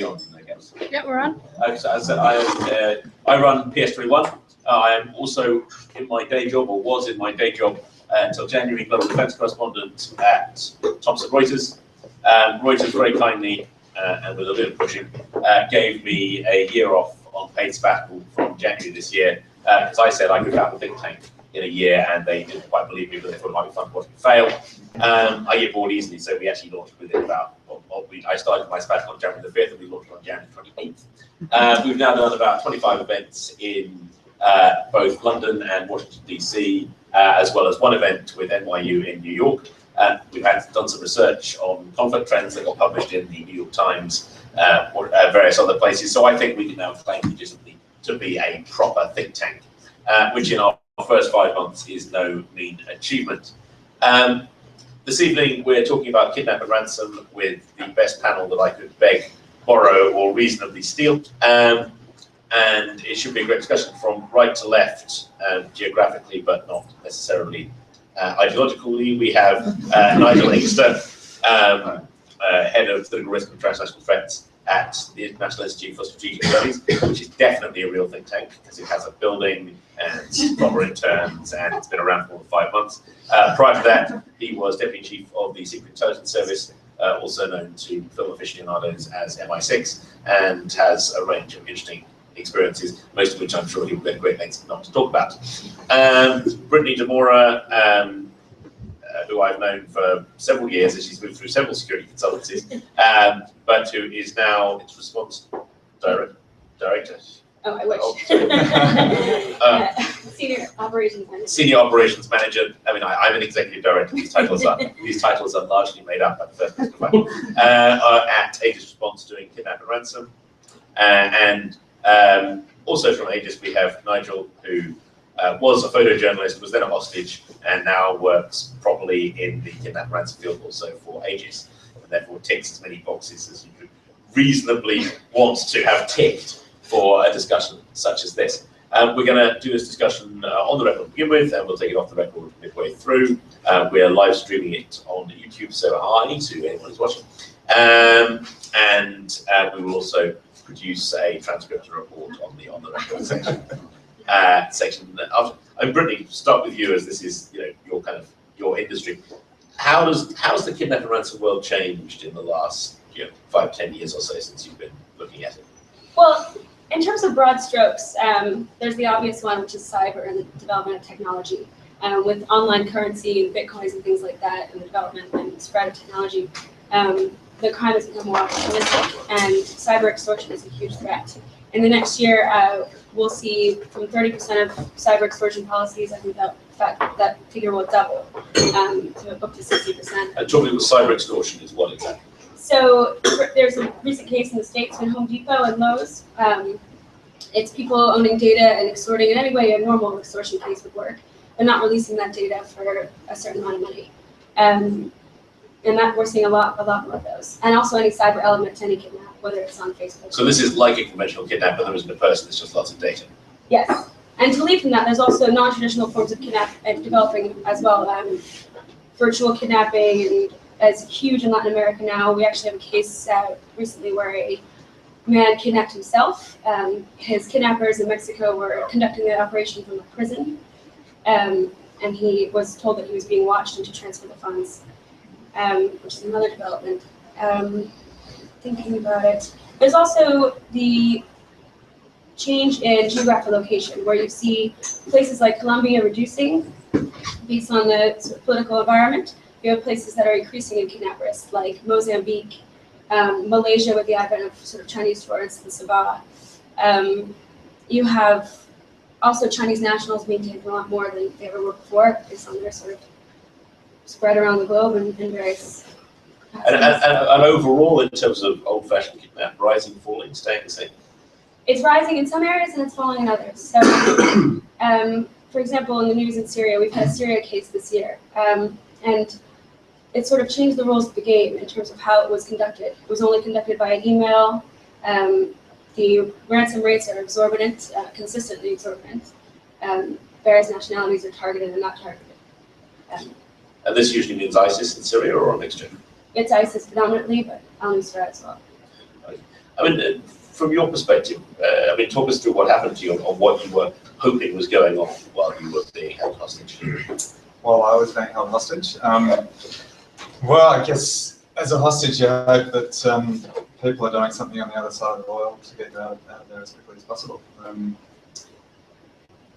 On, I guess. Yeah, we're on. So as I said, I run PS21. I am also in my day job, or was in my day job until January, global defence correspondent at Thomson Reuters. Reuters very kindly, and with a little pushing, gave me a year off on paid sabbatical from January this year, because I said I could found a think tank in a year, and they didn't quite believe me, but they thought it might be fun to watch me fail. I get bored easily, so we actually launched within about, I started my sabbatical on January the 5th, and we launched on January 28th. We've now done about 25 events in both London and Washington, DC, as well as one event with NYU in New York. We've done some research on conflict trends that got published in the New York Times, or various other places. So I think we can now claim legitimately to be a proper think tank, which in our first 5 months is no mean achievement. This evening we're talking about Kidnap Ransom with the best panel that I could beg, borrow, or reasonably steal. And it should be a great discussion from right to left, geographically, but not necessarily ideologically. We have Nigel Inkster, head of political risk and transnational threats at the International Institute for Strategic Studies, which is definitely a real think tank because it has a building and proper interns, and it's been around for 5 months. Prior to that, he was Deputy Chief of the Secret Intelligence Service, also known to film aficionados as MI6, and has a range of interesting experiences, most of which I'm sure he will get great lengths not to talk about. Brittany Damora, who I've known for several years as she's moved through several security consultancies, but who is now its response director. Oh, I wish. Senior operations manager. Senior operations manager. I mean, I'm an executive director. These titles are largely made up at the first at Aegis Response doing Kidnap Ransom, and also from Aegis we have Nigel, who was a photojournalist, was then a hostage, and now works properly in the Kidnap Ransom field also for Aegis, and therefore ticks as many boxes as you could reasonably want to have ticked for a discussion such as this. We're going to do this discussion on the record to begin with, and we'll take it off the record midway through. We're live streaming it on YouTube, so hi to anyone who's watching. And we will also produce a transcript and report on the record section. And Brittany, start with you, as this is your industry. How's the Kidnap and Ransom world changed in the last 5-10 years or so since you've been looking at it? Well, in terms of broad strokes, there's the obvious one, which is cyber and the development of technology. With online currency and bitcoins and things like that, and the development and spread of technology, the crime has become more opportunistic, and cyber extortion is a huge threat. In the next year, we'll see from 30% of cyber extortion policies, I think that figure will double to up to 60%. And talking about cyber extortion is what exactly? So there's a recent case in the States with Home Depot and Lowe's. It's people owning data and extorting in any way a normal extortion case would work, but not releasing that data for a certain amount of money. And that we're seeing a lot more of those. And also any cyber element to any kidnap, whether it's on Facebook. So this is like a conventional kidnap, but there isn't a person, it's just lots of data. Yes. And to lead from that, there's also non-traditional forms of kidnap developing as well. Virtual kidnapping and is huge in Latin America now. We actually have a case recently where a man kidnapped himself. His kidnappers in Mexico were conducting the operation from a prison, and he was told that he was being watched and to transfer the funds, which is another development. Thinking about it, there's also the change in geographic location, where you see places like Colombia reducing based on the sort of political environment. You have places that are increasing in kidnap risk, like Mozambique, Malaysia with the advent of sort of Chinese tourists in Sabah. You have also Chinese nationals being taken a lot more than they ever were before, based on their sort of spread around the globe and various. And overall, in terms of old-fashioned kidnap, rising, falling, staying the same? It's rising in some areas and it's falling in others. So, for example, in the news in Syria, we've had a Syria case this year. And it sort of changed the rules of the game in terms of how it was conducted. It was only conducted by an email. The ransom rates are exorbitant, consistently exorbitant. Various nationalities are targeted and not targeted. And this usually means ISIS in Syria or a mixture? It's ISIS predominantly, but al-Nusra as well. I mean, from your perspective, I mean, talk us through what happened to you or what you were hoping was going on while you were being held hostage. While I was being held hostage, well, I guess as a hostage, you hope that people are doing something on the other side of the world to get you out there as quickly as possible.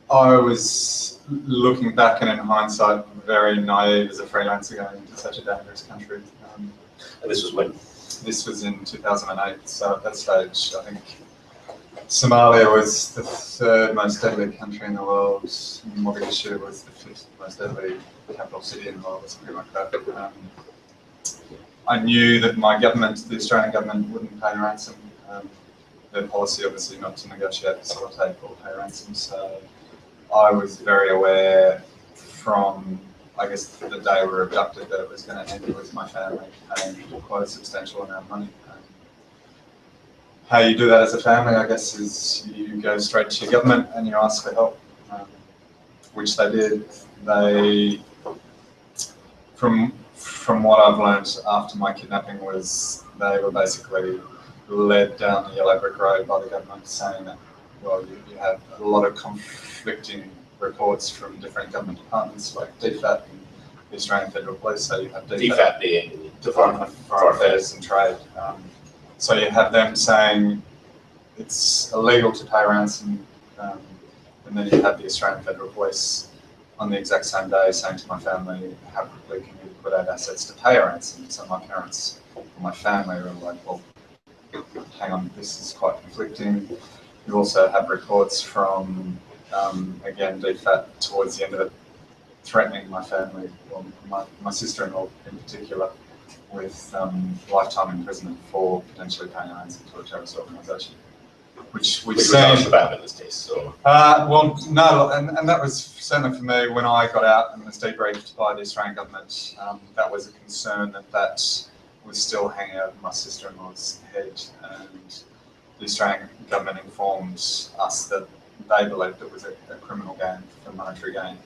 I was, looking back and in hindsight, very naive as a freelancer going into such a dangerous country. And this was when? This was in 2008, so at that stage, I think Somalia was the third most deadly country in the world. Mogadishu was the fifth most deadly capital city in the world, or something like that. I knew that my government, the Australian government, wouldn't pay ransom. Their policy, obviously, not to negotiate, facilitate, or pay ransom. So I was very aware from, I guess, the day we were abducted that it was going to end with my family paying quite a substantial amount of money. How you do that as a family, I guess, is you go straight to your government and you ask for help, which they did. They, from what I've learned after my kidnapping, was they were basically led down the yellow brick road by the government, saying that, well, you have a lot of conflicting reports from different government departments like DFAT and the Australian Federal Police. So you have DFAT being Department of Foreign Affairs and Trade. So you have them saying it's illegal to pay ransom, and then you have the Australian Federal Police on the exact same day saying to my family, how quickly can you put out assets to pay a ransom? So my parents, or my family, were like, well, hang on, this is quite conflicting. You also have reports from, again, DFAT towards the end of it, threatening my family, well, my sister-in-law in particular, with lifetime imprisonment for potentially paying ransom to a terrorist organisation. Which was Al-Shabaab in this case? Or? Well, no, and that was certainly for me when I got out and was debriefed by the Australian government. That was a concern that was still hanging over my sister-in-law's head, and the Australian government informed us that they believed it was a criminal gain for monetary gain.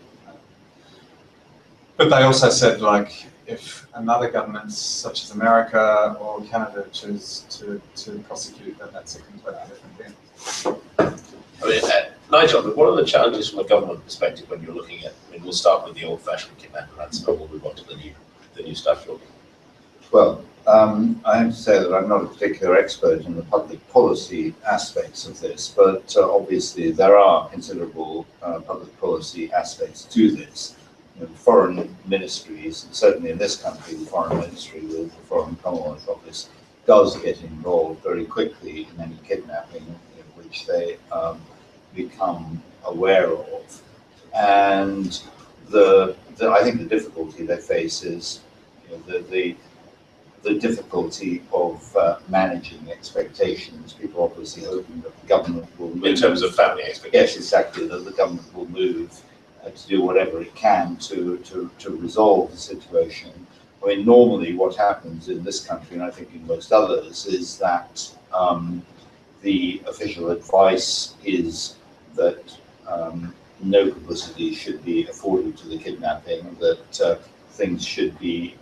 But they also said, like, if another government, such as America or Canada, choose to prosecute, then that's a completely different thing. I mean, Nigel, what are the challenges from a government perspective when you're looking at, I mean, we'll start with the old-fashioned kidnap ransom, and we'll move on to the new stuff you're looking at. Well, I have to say that I'm not a particular expert in the public policy aspects of this, but obviously there are considerable public policy aspects to this. Foreign ministries, and certainly in this country, the foreign ministry with the Foreign Commonwealth Office does get involved very quickly in any kidnapping which they become aware of. And I think the difficulty they face is the difficulty of managing expectations. People obviously hoping that the government will move. In terms of family expectations. Yes, exactly, that the government will move to do whatever it can to resolve the situation. I mean, normally what happens in this country, and I think in most others, is that the official advice is that no publicity should be afforded to the kidnapping, that things should be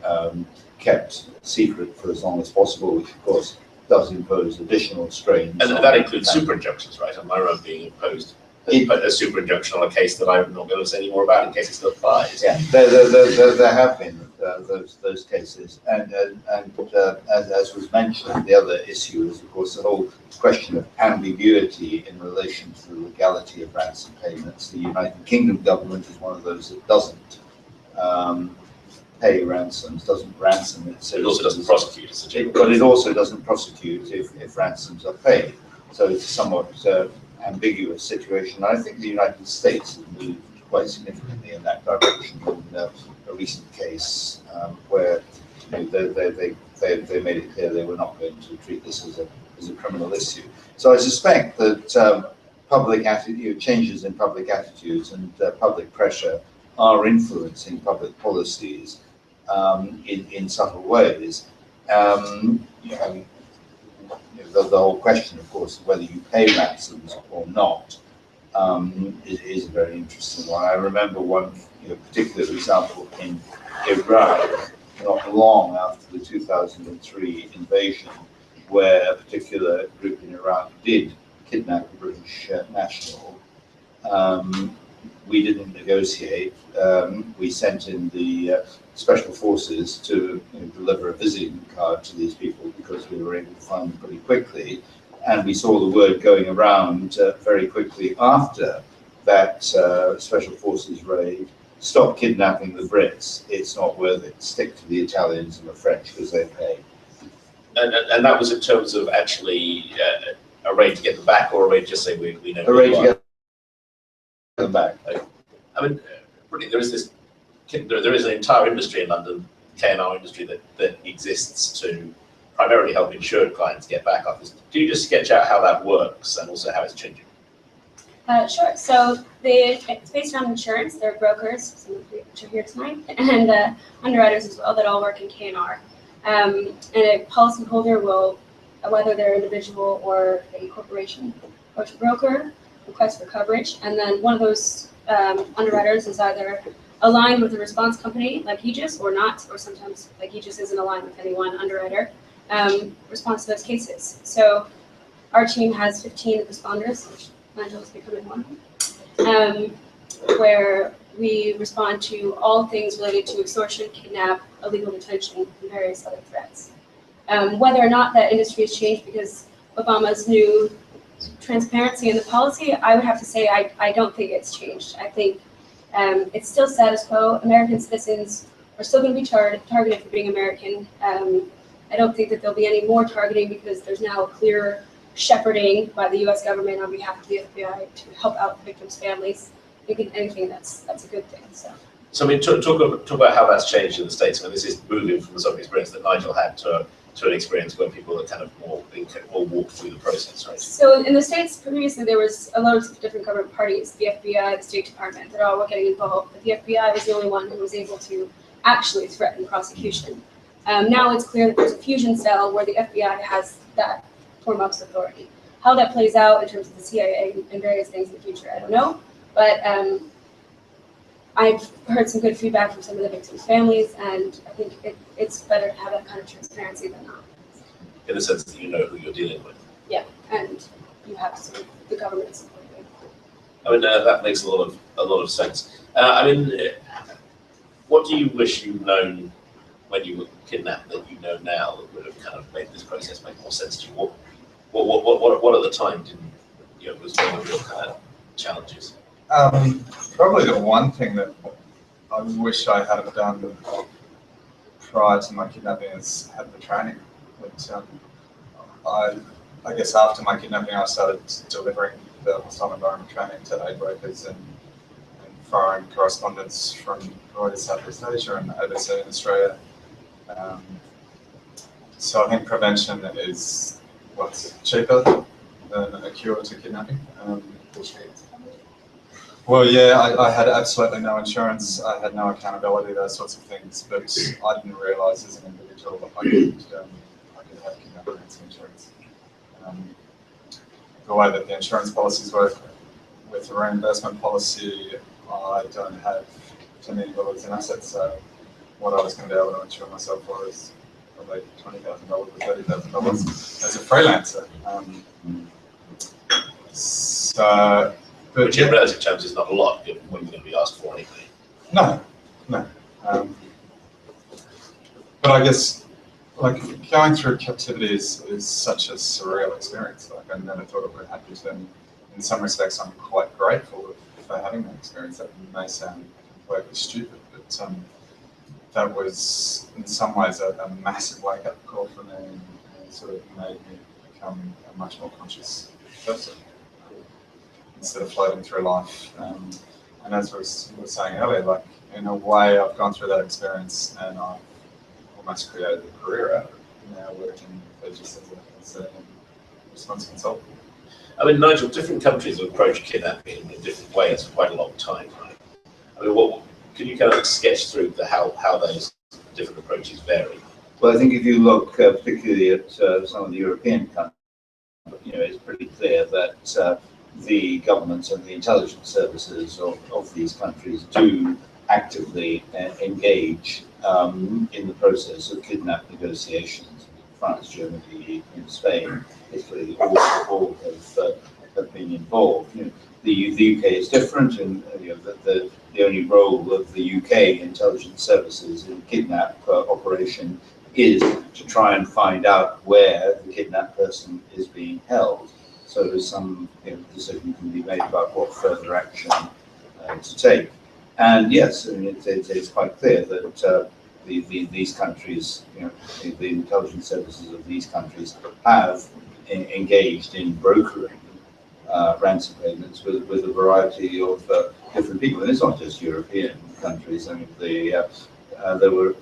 kept secret for as long as possible, which of course does impose additional strains. And that includes super injunctions, right? On my own being imposed. A super injunction on a case that I'm not going to say any more about in case it still applies. Yeah, there have been those cases, and as was mentioned, the other issue is, of course, the whole question of ambiguity in relation to the legality of ransom payments. The United Kingdom government is one of those that doesn't pay ransoms, doesn't ransom it. It also doesn't prosecute. But it also doesn't prosecute if ransoms are paid. So it's a somewhat ambiguous situation. I think the United States has moved quite significantly in that direction in a recent case where they made it clear they were not going to treat this as a criminal issue. So I suspect that public attitude, changes in public attitudes and public pressure are influencing public policies in subtle ways. The whole question, of course, of whether you pay ransoms or not is a very interesting one. I remember one particular example in Iraq, not long after the 2003 invasion. where a particular group in Iraq did kidnap a British national. We didn't negotiate. We sent in the special forces to deliver a visiting card to these people because we were able to find them pretty quickly. And we saw the word going around very quickly after that special forces raid: stop kidnapping the Brits. It's not worth it. Stick to the Italians and the French because they pay. And that was in terms of actually a raid to get them back, or a raid to just say we know. A raid to get them back. I mean, really, there is an entire industry in London, K&R industry, that exists to primarily help insured clients get back up. Do you just sketch out how that works and also how it's changing? Sure. So it's based on insurance. There are brokers, some of which are here tonight, and underwriters as well that all work in K&R. And a policyholder will, whether they're an individual or a corporation, approach a broker, request for coverage, and then one of those underwriters is either aligned with a response company like Aegis or not, or sometimes like Aegis isn't aligned with any one underwriter, responds to those cases. So our team has 15 responders, which Nigel is becoming one of them, where we respond to all things related to extortion, kidnap, illegal detention, and various other threats. Whether or not that industry has changed because Obama's new transparency in the policy, I would have to say I don't think it's changed. I think it's still status quo. American citizens are still going to be targeted for being American. I don't think that there'll be any more targeting because there's now a clear shepherding by the U.S. government on behalf of the FBI to help out victims' families. I think anything that's a good thing. So I mean, talk about how that's changed in the States. I mean, this is moving from the sort of experience that Nigel had to an experience where people are kind of more walk through the process, right? So in the States, previously there was a lot of different government parties, the FBI, the State Department, that all were getting involved, but the FBI was the only one who was able to actually threaten prosecution. Now it's clear that there's a fusion cell where the FBI has that foremost authority. How that plays out in terms of the CIA and various things in the future, I don't know, but I've heard some good feedback from some of the victims' families, and I think it's better to have that kind of transparency than not. In the sense that you know who you're dealing with. Yeah, and you have some, the government support you. I mean, that makes a lot of sense. I mean, what do you wish you'd known when you were kidnapped that you know now that would have kind of made this process make more sense to you? What at the time was one of the real kind of challenges? Probably the one thing that I wish I hadn't done prior to my kidnapping is had the training. But, I guess after my kidnapping, I started delivering the hostile environment training to aid workers and foreign correspondents from wider Southeast Asia and overseas in Australia. So I think prevention is what's cheaper than a cure to kidnapping. Well, yeah, I had absolutely no insurance. I had no accountability, those sorts of things. But I didn't realise as an individual that I could have kidnap ransom insurance. The way that the insurance policies work with the reimbursement policy, I don't have $10 million in assets. So what I was going to be able to insure myself for is probably $20,000 or $30,000 as a freelancer. Which in relative terms is not a lot, given what you're going to be asked for anyway. No. But I guess, like, going through captivity is such a surreal experience. Like, I never thought it would happen to me. In some respects, I'm quite grateful for having that experience. That may sound completely stupid, but that was, in some ways, a massive wake-up call for me, and sort of made me become a much more conscious person instead of floating through life. And as we were saying earlier, like, in a way, I've gone through that experience and I've almost created a career out of it, now working just as a response consultant. I mean, Nigel, different countries have approached kidnapping in different ways for quite a long time, right? I mean, can you kind of sketch through how those different approaches vary? Well, I think if you look particularly at some of the European countries, it's pretty clear that the governments and the intelligence services of these countries do actively engage in the process of kidnap negotiations. France, Germany, Spain, Italy, all have been involved. The UK is different, and the only role of the UK intelligence services in kidnap operation is to try and find out where the kidnapped person is being held. So some decision can be made about what further action to take. And yes, I mean, it's quite clear that these countries, the intelligence services of these countries have engaged in brokering ransom payments with a variety of different people. And it's not just European countries. I mean, there were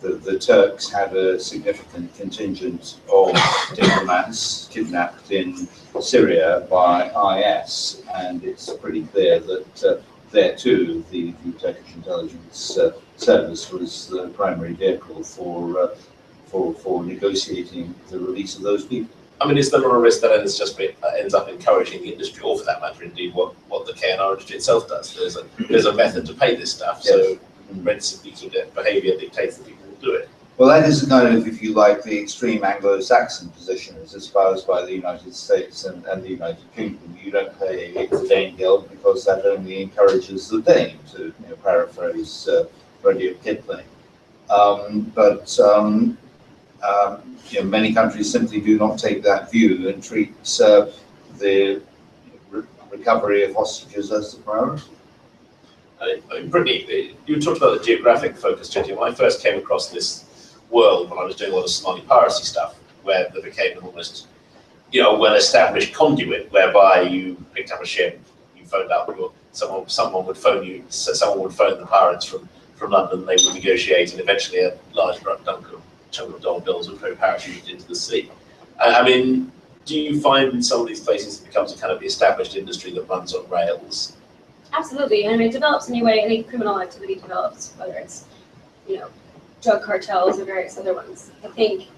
the Turks had a significant contingent of diplomats kidnapped in Syria by IISS, and it's pretty clear that there too the Turkish intelligence service was the primary vehicle for negotiating the release of those people. I mean, is there not a risk that ends up encouraging the industry, or for that matter, indeed, what the KNR industry itself does? There's a method to pay this stuff, so relatively behaviour dictates that people will do it. Well, that is kind of, if you like, the extreme Anglo-Saxon position as espoused by the United States and the United Kingdom. You don't pay the Dane Guild because that only encourages the Dane, to paraphrase Rudyard Kipling. Many countries simply do not take that view and treat the recovery of hostages as the priority. Brittany, you talked about the geographic focus, Jyoti. When I first came across this world, when I was doing a lot of Somali piracy stuff, where there became an almost, well-established conduit, whereby you picked up a ship, you phoned up, someone would phone the pirates from London, they would negotiate, and eventually a large chunk of dollar bills would go parachuted into the sea. I mean, do you find in some of these places it becomes a kind of established industry that runs on rails? Absolutely. I mean, it develops anyway. Any criminal activity develops, whether it's, drug cartels or various other ones. I think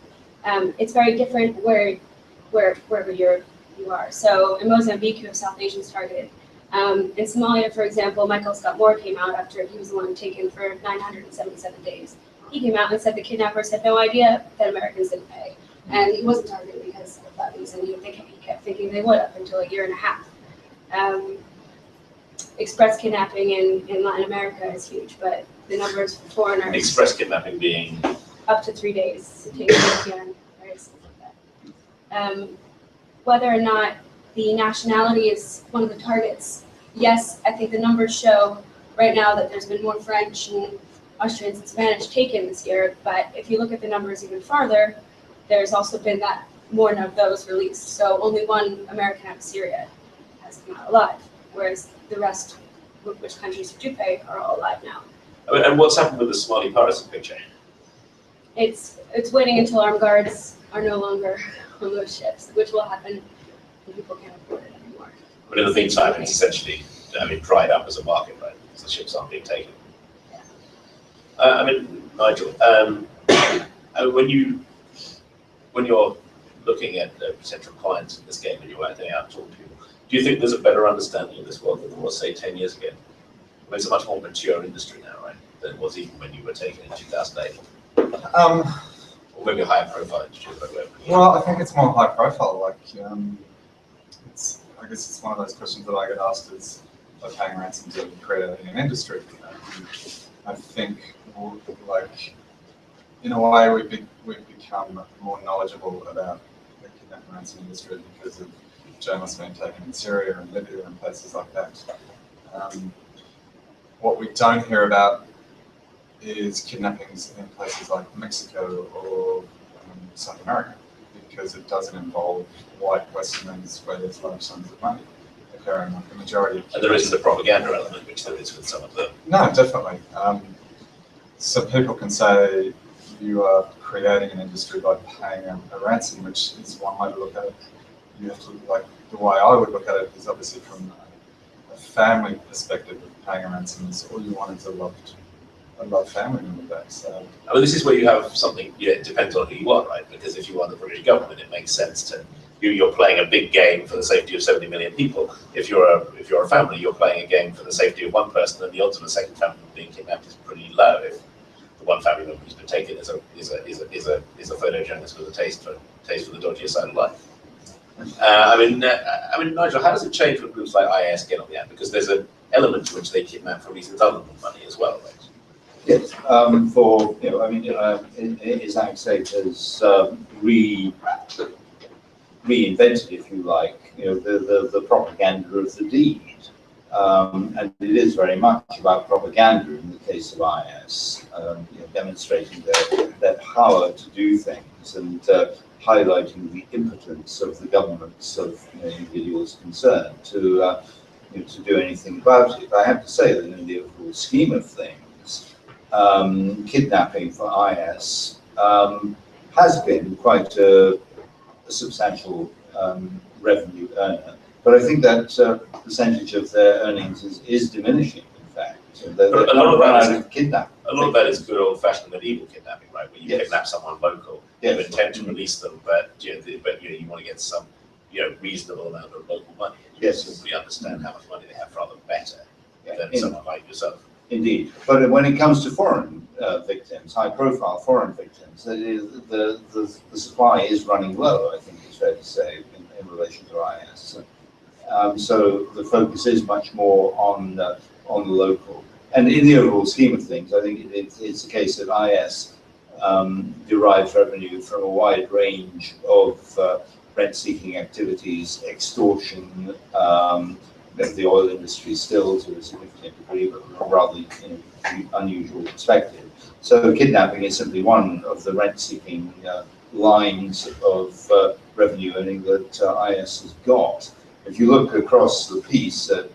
it's very different wherever you are. So in Mozambique, you have South Asians targeted. In Somalia, for example, Michael Scott Moore came out after he was the one taken for 977 days. He came out and said the kidnappers had no idea that Americans didn't pay. And he wasn't targeted because of that reason. He kept thinking they would up until a year and a half. Express kidnapping in Latin America is huge, but the numbers for foreigners... Express kidnapping being... Up to 3 days to take a and various things like that. Whether or not the nationality is one of the targets, yes, I think the numbers show right now that there's been more French and Austrians and Spanish taken this year, but if you look at the numbers even farther, there's also been that more of those released. So only one American out of Syria has come out alive, whereas the rest, which countries do pay, are all alive now. I mean, and what's happened with the Somali piracy picture? It's waiting until armed guards are no longer on those ships, which will happen when people can't afford it anymore. But in the meantime, it's essentially dried up as a market, right? Because the ships aren't being taken. Yeah. I mean, Nigel, when you're looking at potential clients in this game and you're out there talking to people, do you think there's a better understanding of this world than there was, say, 10 years ago? I mean, it's a much more mature industry now, right, than it was even when you were taken in 2008. Or maybe a higher profile industry. Well, I think it's more high profile. Like, I guess it's one of those questions that I get asked is, like, paying ransoms and creating an industry. I think, like, in a way, we've become more knowledgeable about the kidnap and ransom industry because of journalists being taken in Syria and Libya and places like that. What we don't hear about is kidnappings in places like Mexico or South America, because it doesn't involve white Westerners where there's large sums of money occurring. Like the majority of and there isn't a propaganda element, which there is with some of them. No, definitely. So people can say you are creating an industry by paying a ransom, which is one way to look at it. You have to, like, the way I would look at it is obviously from a family perspective of paying a ransom is all you want is a loved family member back. So I mean, this is where you have something, it depends on who you are, right? Because if you are the British government, it makes sense to, you're playing a big game for the safety of 70 million people. If you're a family, you're playing a game for the safety of one person, and the odds of a second family being kidnapped is pretty low. If the one family member who's been taken is a photojournalist with a taste for the dodgier side of life. I mean, Nigel, how does it change when groups like IISS get on the app? Because there's an element to which they kidnap for reasons other than money as well, right? Yes, Islamic State has reinvented, if you like, the propaganda of the deed. And it is very much about propaganda in the case of IISS, demonstrating their power to do things and highlighting the impotence of the governments of individuals concerned to do anything about it. I have to say that in the overall scheme of things, kidnapping for IISS has been quite a substantial revenue earner. But I think that percentage of their earnings is diminishing, in fact. They're a lot of that out of kidnapping. A lot of that is good old-fashioned medieval kidnapping, right? Where you Yes. kidnap someone local, Yes. you intend to release them, but you want to get some reasonable amount of local money. You Yes. simply understand how much money they have rather better Yeah, than someone like yourself. Indeed. But when it comes to foreign victims, high-profile foreign victims, the supply is running low, I think it's fair to say, in relation to IISS. So the focus is much more on the local. And in the overall scheme of things, I think it's the case that IISS derives revenue from a wide range of rent-seeking activities, extortion, the oil industry still to a significant degree, but from a rather unusual perspective. So kidnapping is simply one of the rent-seeking lines of revenue earning that IISS has got. If you look across the piece at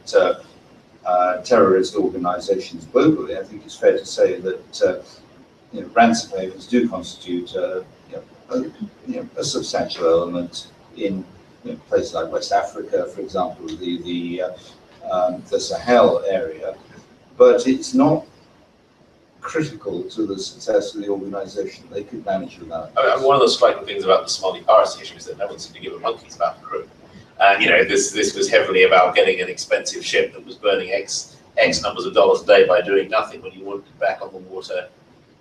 terrorist organizations globally, I think it's fair to say that ransom payments do constitute a substantial element in places like West Africa, for example, the Sahel area, but it's not critical to the success of the organization. They could manage without. I mean, one of the striking things about the Somali piracy issue is that no one seemed to give a monkey's about the crew. And this was heavily about getting an expensive ship that was burning X numbers of dollars a day by doing nothing when you wanted it back on the water,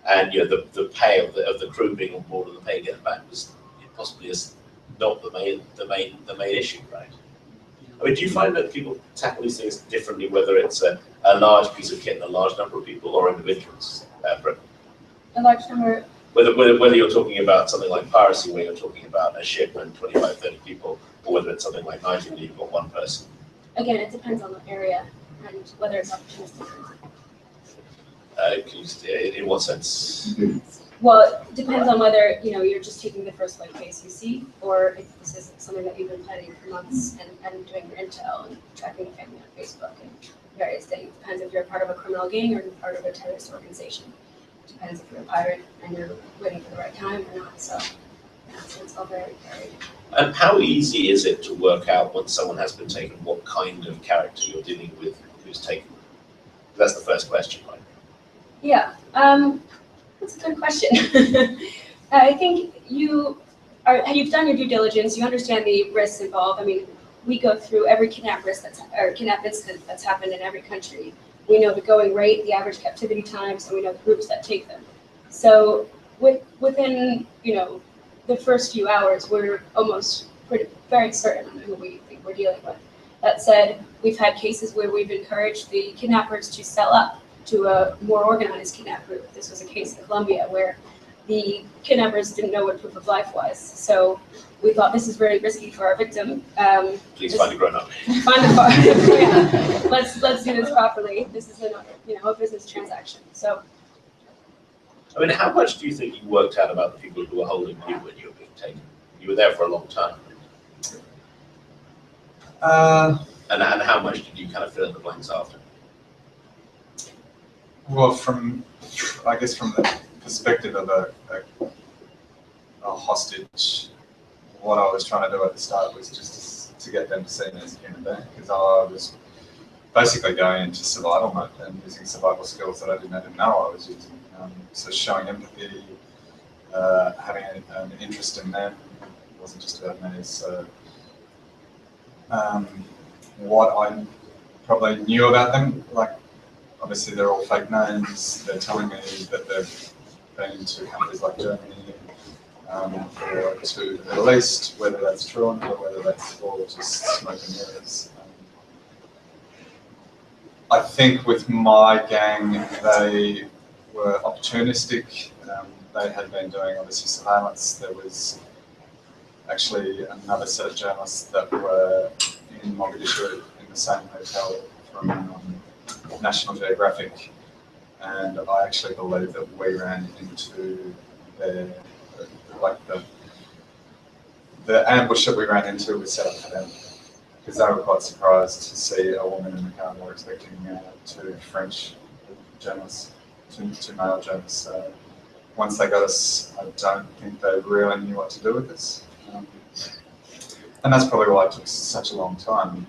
and the pay of the crew being on board and the pay getting back was possibly not the main issue, right? I mean, do you find that people tackle these things differently, whether it's a large piece of kit and a large number of people, or individuals? Brittany? A large number. Whether you're talking about something like piracy, where you're talking about a ship and 25, 30 people, or whether it's something like Nigel, where you've got one person. Again, it depends on the area and whether it's opportunistic. In what sense? Well, it depends on whether you're just taking the first case you see, or if this is something that you've been planning for months and doing your intel and tracking the family on Facebook and various things. Depends if you're part of a criminal gang or part of a terrorist organization. Depends if you're a pirate and you're waiting for the right time or not. So it's all very varied. And how easy is it to work out once someone has been taken what kind of character you're dealing with who's taken? That's the first question, right? Yeah, that's a good question. I think you've done your due diligence. You understand the risks involved. I mean, we go through every kidnap incident that's happened in every country. We know the going rate, the average captivity times, and we know the groups that take them. So within the first few hours, we're almost very certain on who we think we're dealing with. That said, we've had cases where we've encouraged the kidnappers to sell up to a more organized kidnap group. This was a case in Colombia where the kidnappers didn't know what proof of life was. So we thought this is very risky for our victim. Please find a grown-up. Find a car. Yeah. Let's do this properly. This is a business transaction. So. I mean, how much do you think you worked out about the people who were holding you when you were being taken? You were there for a long time. And how much did you kind of fill in the blanks after? Well, I guess from the perspective of a hostage, what I was trying to do at the start was just to get them to see me as a human being, because I was basically going into survival mode and using survival skills that I didn't know I was using. So showing empathy, having an interest in them, it wasn't just about me. So what I probably knew about them, like obviously they're all fake names. They're telling me that they've been to countries like Germany or to the Middle East, whether that's truant or whether that's all just smoke and mirrors. I think with my gang, they were opportunistic. They had been doing obviously surveillance. There was actually another set of journalists that were in Mogadishu in the same hotel from National Geographic, and I actually believe that we ran into their, like the ambush that we ran into was set up for them, because they were quite surprised to see a woman in the car. They were expecting two French journalists, two male journalists. Once they got us, I don't think they really knew what to do with us. And that's probably why it took such a long time.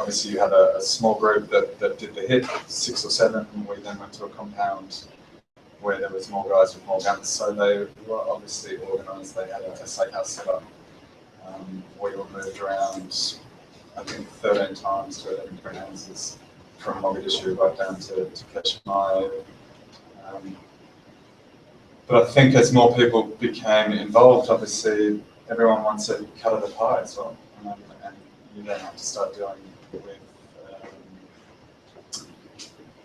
Obviously, you had a small group that did the hit, 6 or 7, and we then went to a compound where there was more guys with more guns. So they were obviously organised. They had a safe house set up. We were moved around, I think, 13 times to 11 different houses from Mogadishu right down to Kashmir. But I think as more people became involved, obviously, everyone wants a cut of the pie as well. And you then have to start dealing with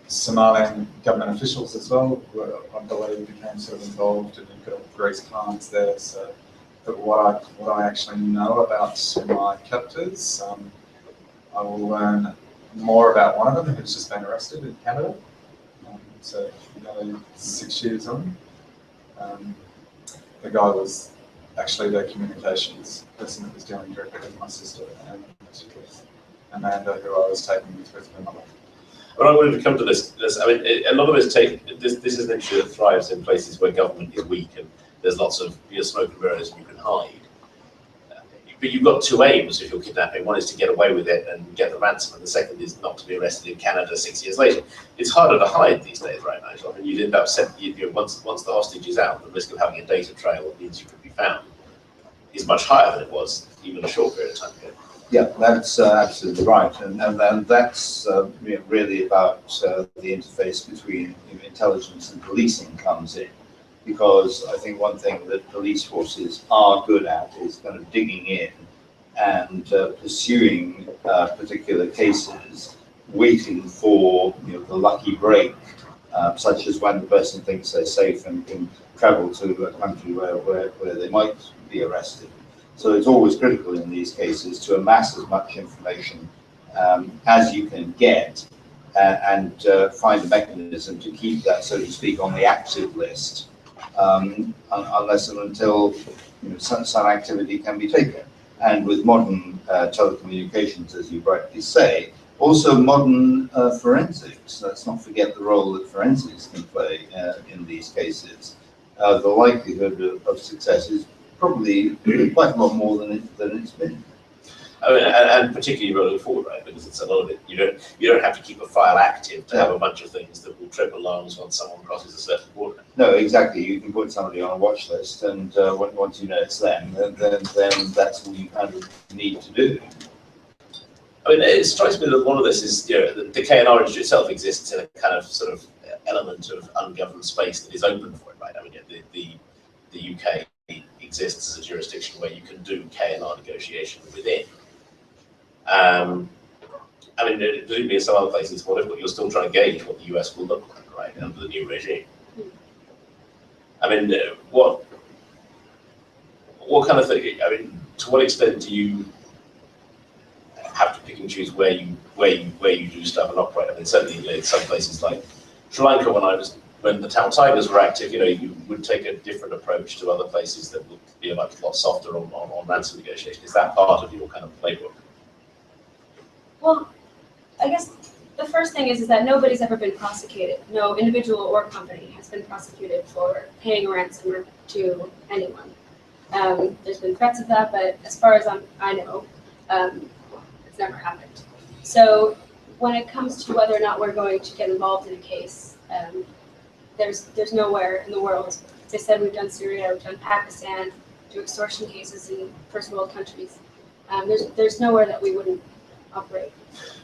Somalian government officials as well, who I believe became sort of involved, and you've got Greece clients there. So, but what I actually know about my captors, I will learn more about one of them who's just been arrested in Canada. So nearly 6 years on. The guy was actually their communications person that was dealing directly with my sister, and Amanda, who I was taking with her mother. But I wanted to come to this. I mean, a lot of us take this. This is an issue that thrives in places where government is weak and there's lots of smoke and mirrors and you can hide. But you've got two aims if you're kidnapping. One is to get away with it and get the ransom, and the second is not to be arrested in Canada 6 years later. It's harder to hide these days, right, Nigel? I mean, you'd end up once the hostage is out, the risk of having a data trail that means you could be found is much higher than it was even a short period of time ago. Yeah, that's absolutely right, and that's really about the interface between intelligence and policing comes in, because I think one thing that police forces are good at is kind of digging in and pursuing particular cases, waiting for the lucky break, such as when the person thinks they're safe and can travel to a country where they might be arrested. So it's always critical in these cases to amass as much information as you can get and find a mechanism to keep that, so to speak, on the active list, unless and until some activity can be taken. And with modern telecommunications, as you rightly say, also modern forensics. Let's not forget the role that forensics can play in these cases. The likelihood of success is probably quite a lot more than it's been. I mean, and particularly rolling forward, right? Because it's a lot of it. You don't have to keep a file active to have a bunch of things that will trip alarms once someone crosses a certain border. No, exactly. You can put somebody on a watch list, and once you know it's them, then that's all you kind of need to do. I mean, it strikes me that a lot of this is, the KNR industry itself exists in a kind of sort of element of ungoverned space that is open for it, right? I mean, the UK exists as a jurisdiction where you can do KNR negotiation within. I mean, presumably in some other places, but you're still trying to gauge what the US will look like, right, under the new regime. I mean, what kind of thing? I mean, to what extent do you have to pick and choose where you do stuff and operate? I mean, certainly in some places like Sri Lanka, when the Tamil Tigers were active, you would take a different approach to other places that would be a lot softer on ransom negotiation. Is that part of your kind of playbook? Well, I guess the first thing is that nobody's ever been prosecuted. No individual or company has been prosecuted for paying a ransom to anyone. There's been threats of that, but as far as I know, it's never happened. So when it comes to whether or not we're going to get involved in a case, there's nowhere in the world. As I said, we've done Syria, we've done Pakistan, do extortion cases in first world countries. There's nowhere that we wouldn't operate.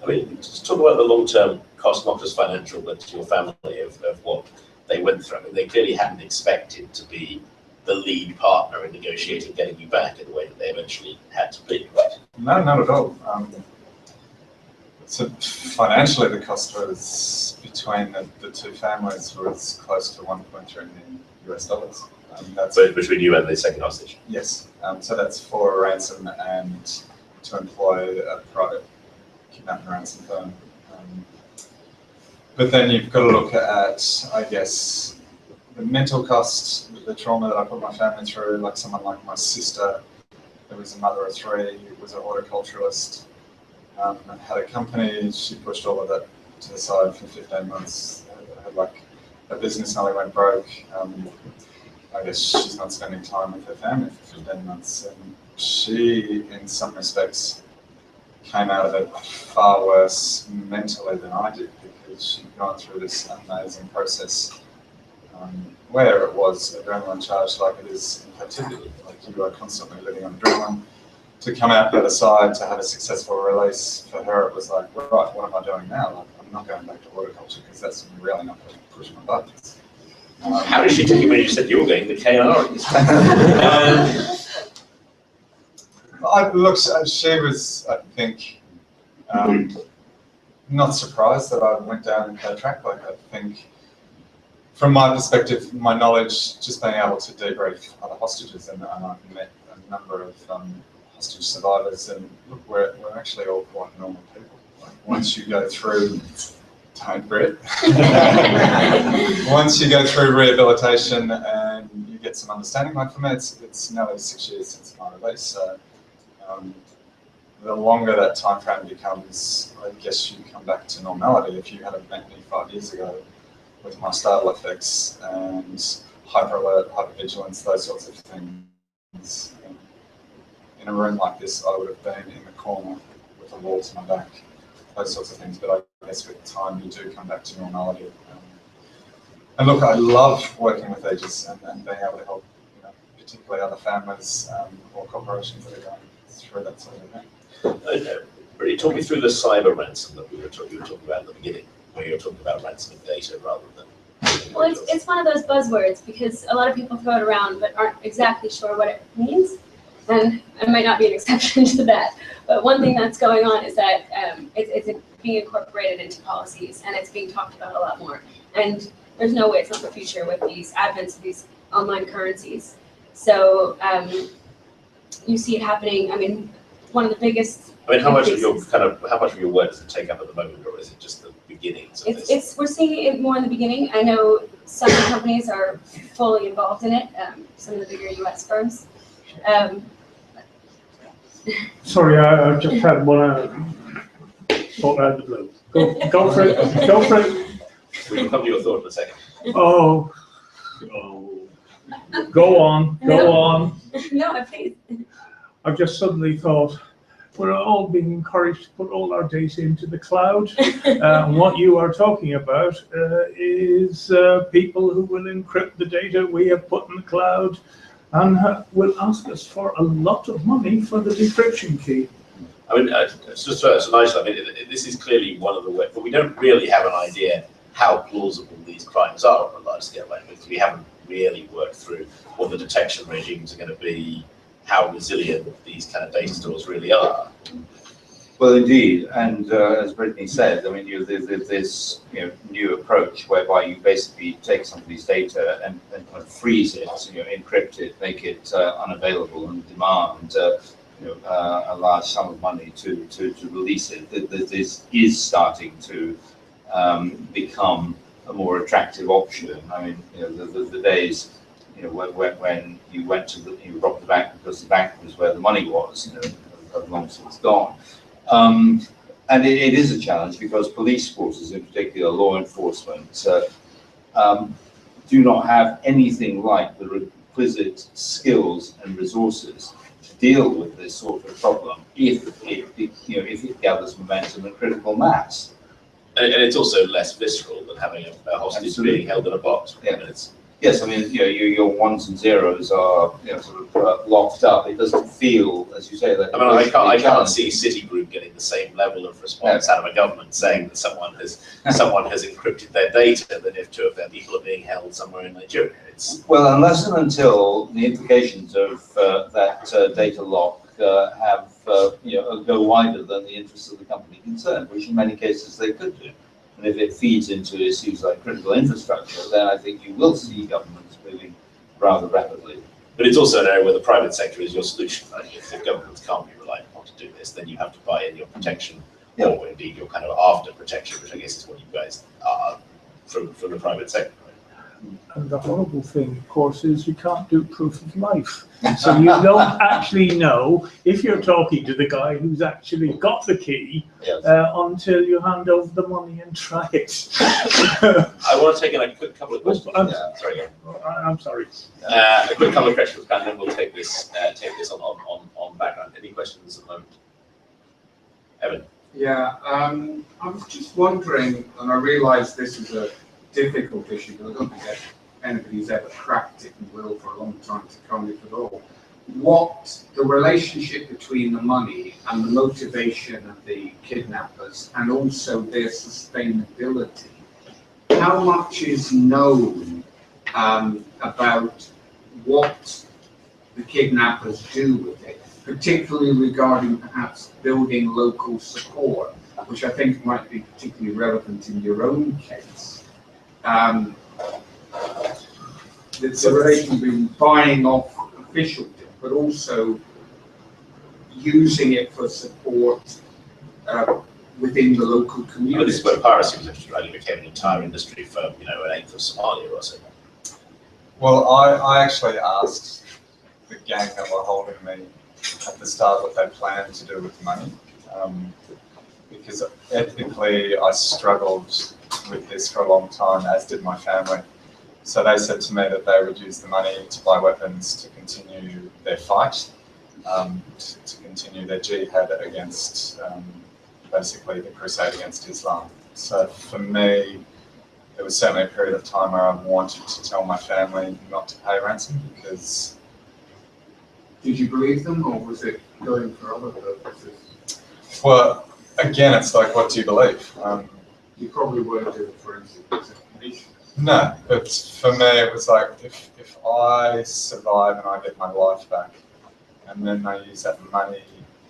I mean, just talk about the long-term cost, not just financial, but to your family of what they they went through. I mean, they clearly hadn't expected to be the lead partner in negotiating getting you back in the way that they eventually had to be, right? No, not at all. So financially, the cost was between the two families was close to 1.3 million US dollars. That's Between you and the second hostage. yes. So that's for a ransom and to employ a private kidnap and ransom firm. But then you've got to look at, I guess, the mental cost, the trauma that I put my family through. Like someone like my sister, who was a mother of three, was an horticulturalist. Had a company, she pushed all of that to the side for 15 months. Had like a business nearly went broke. I guess she's not spending time with her family for 15 months. And she, in some respects, came out of it far worse mentally than I did, because she'd gone through this amazing process where it was adrenaline charged like it is in captivity. Like you are constantly living on adrenaline. To come out the other side, to have a successful release, for her it was like, right, what am I doing now? Like, I'm not going back to horticulture because that's really not going to push my buttons. How did she take it when you said you were going to the KNR? Look, she was, I think, not surprised that I went down that track. Like, I think, from my perspective, my knowledge, just being able to debrief other hostages, and I've met a number of hostage survivors, and look, we're actually all quite normal people. Like, once you go through, don't Brett. Once you go through rehabilitation and you get some understanding, like for me, it's nearly 6 years since my release, so the longer that time frame becomes, I guess you come back to normality. If you had met me 5 years ago with my startle effects and hyper alert, hypervigilance, those sorts of things, in a room like this, I would have been in the corner with a wall to my back, those sorts of things. But I guess with time, you do come back to normality. And look, I love working with Aegis and being able to help, particularly other families or corporations that are going through that sort of thing. Okay. Really, talk me through the cyber ransom that you were talking about at the beginning, where you were talking about ransoming data rather than. Well, it's one of those buzzwords, because a lot of people throw it around but aren't exactly sure what it means. And I might not be an exception to that. But one thing that's going on is that it's being incorporated into policies, and it's being talked about a lot more. And there's no way it's not the future with these advents of these online currencies. So you see it happening. I mean, one of the biggest. I mean, how much of your work does it take up at the moment, or is it just the beginnings of this? We're seeing it more in the beginning. I know some companies are fully involved in it. Some of the bigger U.S. firms. Sorry, I just had one thought out of the blue. Go for it. Go for it. We'll come to your thought in a second. Oh. Go on. Go on. No, please. I've just suddenly thought, we're all being encouraged to put all our data into the cloud. What you are talking about is people who will encrypt the data we have put in the cloud and will ask us for a lot of money for the decryption key. I mean, it's just so Nigel, I mean, this is clearly one of the ways, but we don't really have an idea how plausible these crimes are on a large scale, right? Because we haven't really worked through what the detection regimes are going to be, how resilient these kind of data stores really are. Well, indeed, and as Brittany said, I mean, there's this new approach whereby you basically take somebody's data and kind of freeze it, encrypt it, make it unavailable, and demand a large sum of money to release it. This is starting to become a more attractive option. I mean, the days when you went to you robbed the bank because the bank was where the money was, have long since gone. And it is a challenge because police forces, in particular law enforcement, do not have anything like the requisite skills and resources to deal with this sort of problem if it gathers momentum and critical mass. And it's also less visceral than having a hostage being held in a box. Yeah. Yes, I mean, your ones and zeros are, sort of locked up. It doesn't feel, as you say, that. I mean, I can't see Citigroup getting the same level of response out of a government saying that someone has encrypted their data than if two of their people are being held somewhere in Nigeria. Well, unless and until the implications of that data lock have go wider than the interests of the company concerned, which in many cases they could do. And if it feeds into issues like critical infrastructure, then I think you will see governments moving rather rapidly. But it's also an area where the private sector is your solution. Right? If the governments can't be relied upon to do this, then you have to buy in your protection, or indeed your kind of after protection, which I guess is what you guys are from the private sector. And the horrible thing, of course, is you can't do proof of life. So you don't actually know if you're talking to the guy who's actually got the key until you hand over the money and try it. I want to take in a quick couple of questions. I'm sorry. A quick couple of questions, and then we'll take this on background. Any questions at the moment? Evan? Yeah, I was just wondering, and I realise this is a difficult issue, but I don't think that anybody's ever cracked it and will for a long time to come, if at all. What the relationship between the money and the motivation of the kidnappers, and also their sustainability. How much is known about what the kidnappers do with it, particularly regarding perhaps building local support, which I think might be particularly relevant in your own case. The relation between buying off officialdom, but also using it for support within the local community. Well, this is where piracy was introduced, right? It became an entire industry for an eighth of Somalia or so. Well, I actually asked the gang that were holding me at the start what they planned to do with the money, because ethically I struggled with this for a long time, as did my family. So they said to me that they would use the money to buy weapons to continue their fight, to continue their jihad against, basically the crusade against Islam. So for me, there was certainly a period of time where I wanted to tell my family not to pay ransom because... Did you believe them, or was it going for other purposes? Well, again, it's like, what do you believe? You probably weren't doing forensic examination. No, but for me it was like, if I survive and I get my life back, and then they use that money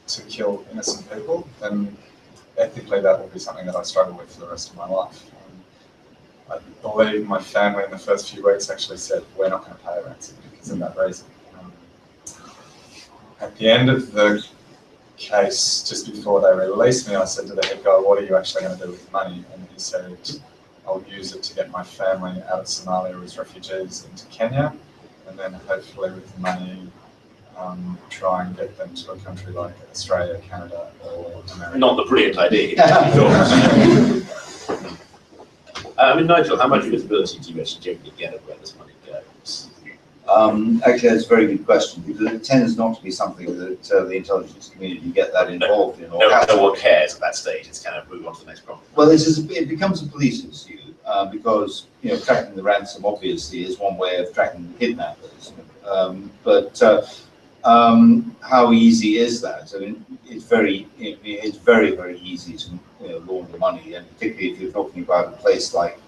to kill innocent people, then ethically that will be something that I struggle with for the rest of my life. I believe my family in the first few weeks actually said, we're not going to pay a ransom because of that reason. At the end of the case, just before they released me, I said to the head guy, what are you actually going to do with the money? And he said, I'll use it to get my family out of Somalia as refugees into Kenya, and then hopefully with the money try and get them to a country like Australia, Canada, or America. Not the brilliant idea. I mean, Nigel, how much visibility do you actually generally get of where this money goes? Actually, that's a very good question, because it tends not to be something that the intelligence community get that involved in. No one cares at that stage. It's kind of move on to the next problem. Well, it becomes a police issue because tracking the ransom obviously is one way of tracking the kidnappers. But how easy is that? I mean, it's very, very easy to launder money, and particularly if you're talking about a place like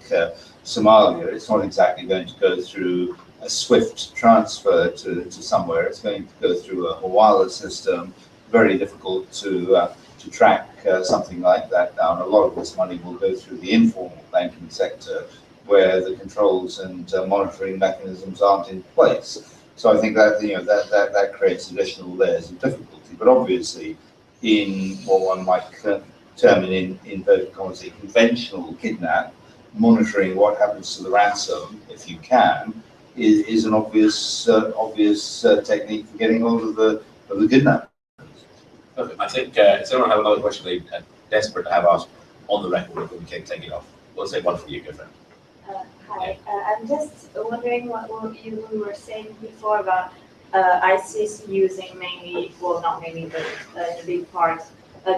Somalia, it's not exactly going to go through a swift transfer to somewhere. It's going to go through a Hawala system. Very difficult to track something like that down. A lot of this money will go through the informal banking sector, where the controls and monitoring mechanisms aren't in place. So I think that that creates additional layers of difficulty. But obviously, in what one might term in inverted commas a conventional kidnap, monitoring what happens to the ransom, if you can, is an obvious technique for getting hold of the kidnapper. Perfect. I think does anyone have another question they're desperate to have asked on the record before we can take it off? We'll say one for you, good friend. Hi, I'm just wondering what you were saying before about ISIS using mainly, well, not mainly, but in a big part,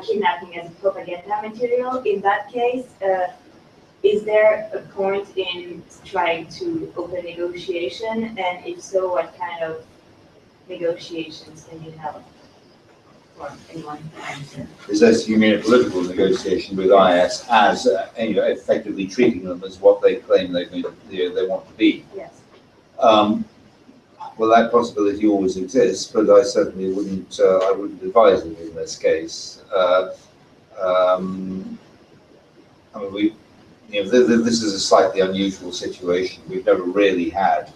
kidnapping as propaganda material. In that case, is there a point in trying to open negotiation? And if so, what kind of negotiations can you help? Or anyone can answer? Is this, you mean a political negotiation with IISS as, effectively treating them as what they claim they want to be? Yes. Well, that possibility always exists, but I certainly wouldn't, I wouldn't advise it in this case. I mean, this is a slightly unusual situation. We've never really had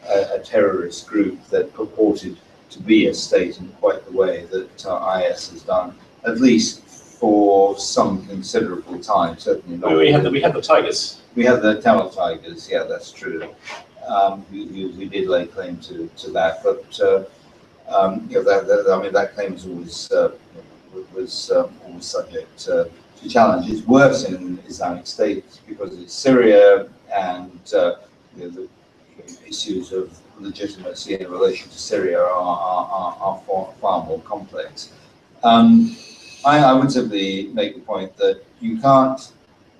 a terrorist group that purported to be a state in quite the way that IIS has done, at least for some considerable time. Certainly not. We had the Tigers. We had the Tamil Tigers. Yeah, that's true. We did lay claim to that, but that claim was always subject to challenge. It's worse in Islamic State because it's Syria, and the issues of legitimacy in relation to Syria are far more complex. I would simply make the point that you can't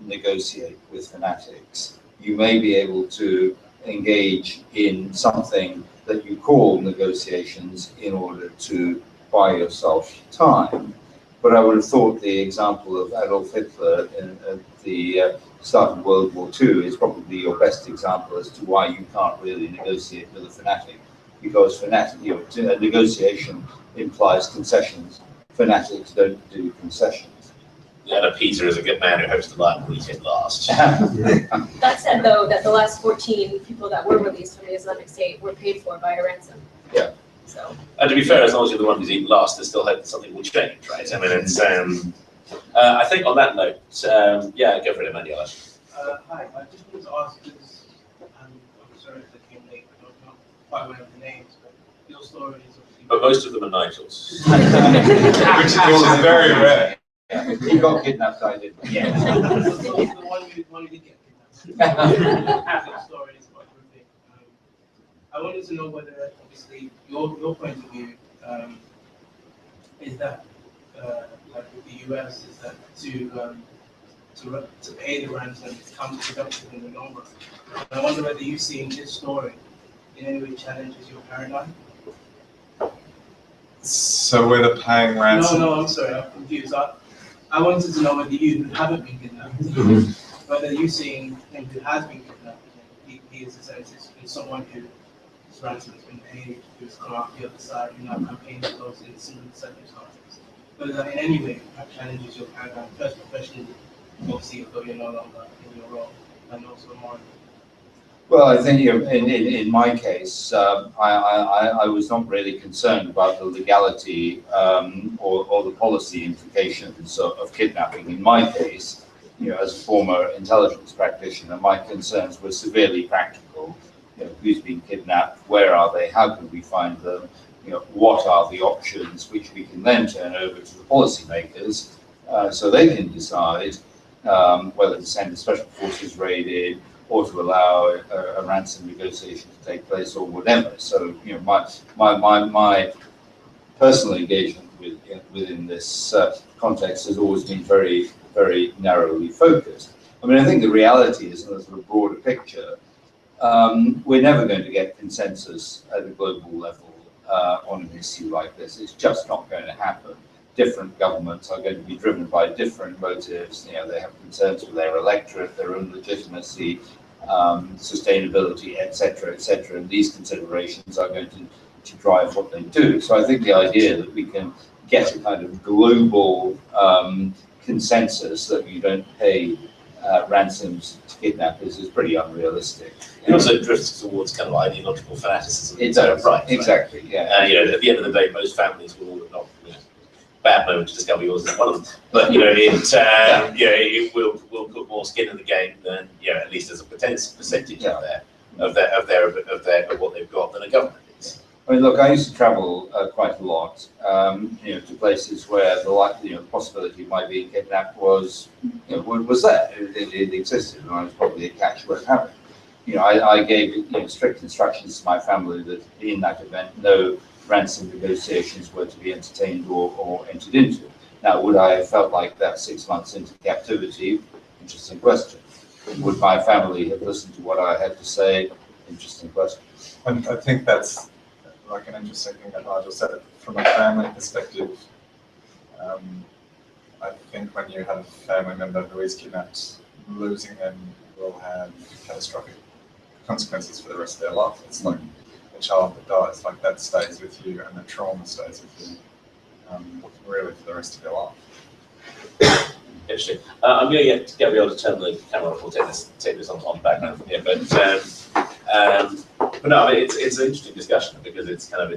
negotiate with fanatics. You may be able to engage in something that you call negotiations in order to buy yourself time. But I would have thought the example of Adolf Hitler at the start of World War II is probably your best example as to why you can't really negotiate with a fanatic, because a negotiation implies concessions. Fanatics don't do concessions. And a Peter is a good man who hopes to buy and reach it last. That said, though, that the last 14 people that were released from the Islamic State were paid for by a ransom. Yeah. So. And to be fair, as long as you're the one who's eaten last, there's still hope that something will change, right? I mean, it's. I think on that note, yeah, go for it, Emmanuel. Hi, I just wanted to ask because I'm sorry if I came late. I don't know quite aware of the names, but your story is obviously. But most of them are Nigels. Which is very rare. Yeah. He got kidnapped, I did. Yeah. The one who did get kidnapped. Your story is quite terrific. I wanted to know whether, obviously, your point of view is that, like with the US, is that to pay the ransom is counterproductive in the long run. And I wonder whether you've seen this story in any way challenges your paradigm. So whether paying ransom. No, I'm sorry, I'm confused. I wanted to know whether you who haven't been kidnapped, whether you've seen him who has been kidnapped, he is essentially someone whose ransom has been paid, who's come out the other side, who now campaigns for those in similar circumstances. Whether that in any way challenges your paradigm, first professionally, obviously, although you're no longer in your role, and also morally. Well, I think in my case, I was not really concerned about the legality or the policy implications of kidnapping. In my case, as a former intelligence practitioner, my concerns were severely practical. Who's been kidnapped? Where are they? How can we find them? What are the options which we can then turn over to the policymakers so they can decide whether to send the special forces raided, or to allow a ransom negotiation to take place, or whatever. So, my personal engagement within this context has always been very, very narrowly focused. I mean, I think the reality is, in a sort of broader picture, we're never going to get consensus at a global level on an issue like this. It's just not going to happen. Different governments are going to be driven by different motives. They have concerns with their electorate, their own legitimacy, sustainability, etc., etc. And these considerations are going to drive what they do. So I think the idea that we can get a kind of global consensus that you don't pay ransoms to kidnappers is pretty unrealistic. It also drifts towards kind of ideological fanaticism. It does, right? Exactly, yeah. At the end of the day, most families will not. Bad moment to discover yours is one of them. But it will put more skin in the game than at least as a percentage of what they've got than a government is. I mean, look, I used to travel quite a lot, to places where the possibility of my being kidnapped was there. It existed, and I was probably a catch won't have it. I gave strict instructions to my family that in that event, no ransom negotiations were to be entertained or entered into. Now, would I have felt like that 6 months into captivity? Interesting question. Would my family have listened to what I had to say? Interesting question. And I think that's like an interesting thing that Nigel said. From a family perspective, I think when you have a family member who is kidnapped, losing them will have catastrophic consequences for the rest of their life. It's like a child that dies, like that stays with you, and the trauma stays with you, really for the rest of your life. Interesting. I'm going to get Gabrielle to turn the camera off. We'll take this on background from here. But no, I mean, it's an interesting discussion because it's kind of